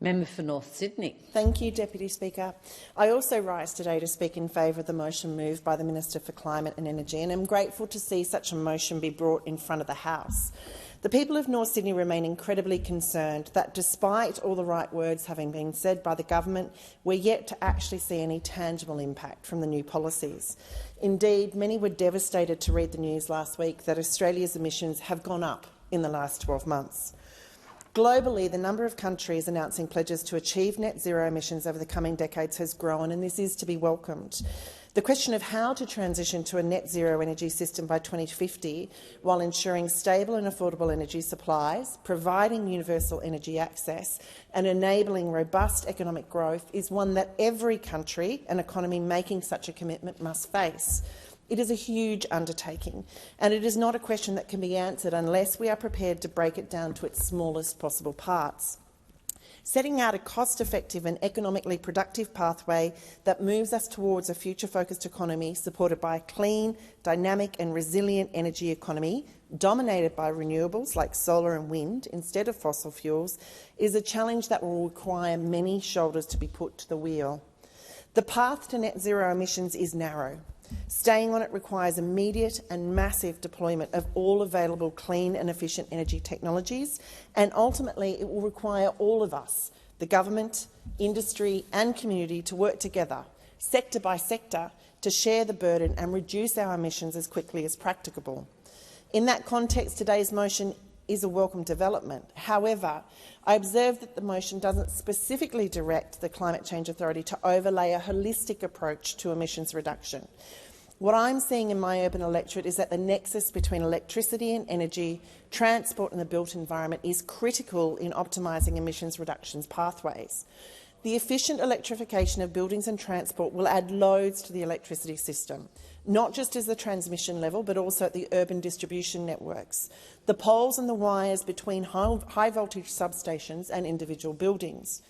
Member for North Sydney. Thank you, Deputy Speaker. I also rise today to speak in favour of the motion moved by the Minister for Climate and Energy, and I'm grateful to see such a motion be brought in front of the House. The people of North Sydney remain incredibly concerned that, despite all the right words having been said by the government, we're yet to actually see any tangible impact from the new policies. Indeed, many were devastated to read the news last week that Australia's emissions have gone up in the last 12 months. Globally, the number of countries announcing pledges to achieve net zero emissions over the coming decades has grown, and this is to be welcomed. The question of how to transition to a net zero energy system by 2050 while ensuring stable and affordable energy supplies, providing universal energy access and enabling robust economic growth is one that every country and economy making such a commitment must face. It is a huge undertaking, and it is not a question that can be answered unless we are prepared to break it down to its smallest possible parts. Setting out a cost-effective and economically productive pathway that moves us towards a future-focused economy supported by a clean, dynamic and resilient energy economy dominated by renewables like solar and wind instead of fossil fuels is a challenge that will require many shoulders to be put to the wheel. The path to net zero emissions is narrow. Staying on it requires immediate and massive deployment of all available clean and efficient energy technologies, and ultimately it will require all of us, the government, industry and community, to work together, sector by sector, to share the burden and reduce our emissions as quickly as practicable. In that context, today's motion is a welcome development. However, I observe that the motion doesn't specifically direct the Climate Change Authority to overlay a holistic approach to emissions reduction. What I'm seeing in my urban electorate is that the nexus between electricity and energy, transport and the built environment is critical in optimising emissions reductions pathways. The efficient electrification of buildings and transport will add loads to the electricity system, not just as the transmission level but also at the urban distribution networks, the poles and the wires between high-voltage substations and individual buildings.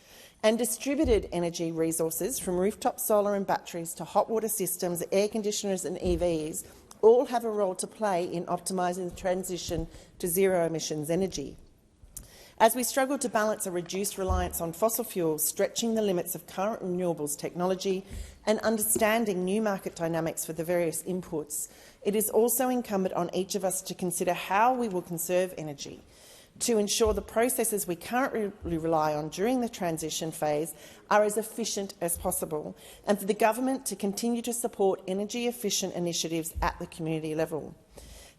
And distributed energy resources, from rooftop solar and batteries to hot water systems, air conditioners and EVs, all have a role to play in optimising the transition to zero emissions energy. As we struggle to balance a reduced reliance on fossil fuels, stretching the limits of current renewables technology and understanding new market dynamics for the various inputs, it is also incumbent on each of us to consider how we will conserve energy, to ensure the processes we currently rely on during the transition phase are as efficient as possible, and for the government to continue to support energy-efficient initiatives at the community level.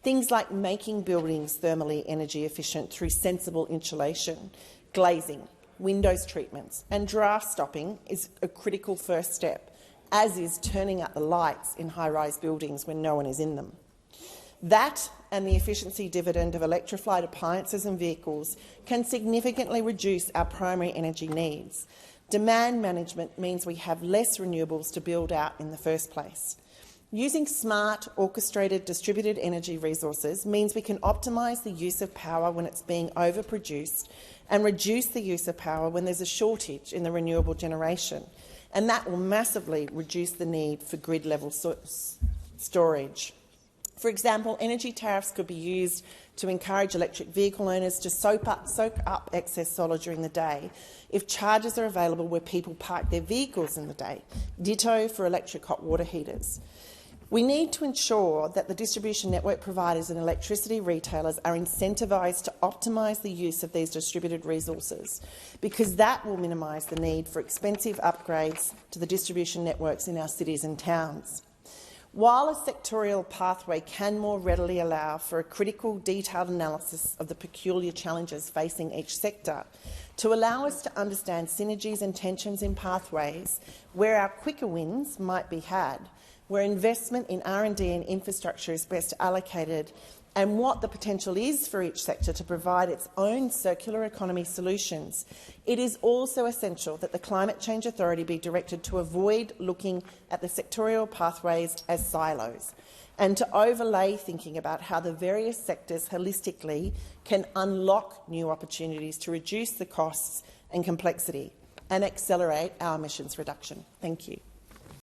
Things like making buildings thermally energy efficient through sensible insulation, glazing, windows treatments and draft stopping is a critical first step, as is turning up the lights in high-rise buildings when no one is in them. That and the efficiency dividend of electrified appliances and vehicles can significantly reduce our primary energy needs. Demand management means we have less renewables to build out in the first place. Using smart, orchestrated, distributed energy resources means we can optimise the use of power when it's being overproduced and reduce the use of power when there's a shortage in the renewable generation, and that will massively reduce the need for grid-level storage. For example, energy tariffs could be used to encourage electric vehicle owners to soak up excess solar during the day if chargers are available where people park their vehicles in the day. Ditto for electric hot water heaters. We need to ensure that the distribution network providers and electricity retailers are incentivised to optimise the use of these distributed resources, because that will minimise the need for expensive upgrades to the distribution networks in our cities and towns. While a sectorial pathway can more readily allow for a critical, detailed analysis of the peculiar challenges facing each sector, to allow us to understand synergies and tensions in pathways, where our quicker wins might be had, where investment in R&D and infrastructure is best allocated, and what the potential is for each sector to provide its own circular economy solutions, it is also essential that the Climate Change Authority be directed to avoid looking at the sectorial pathways as silos, and to overlay thinking about how the various sectors holistically can unlock new opportunities to reduce the costs and complexity and accelerate our emissions reduction. Thank you.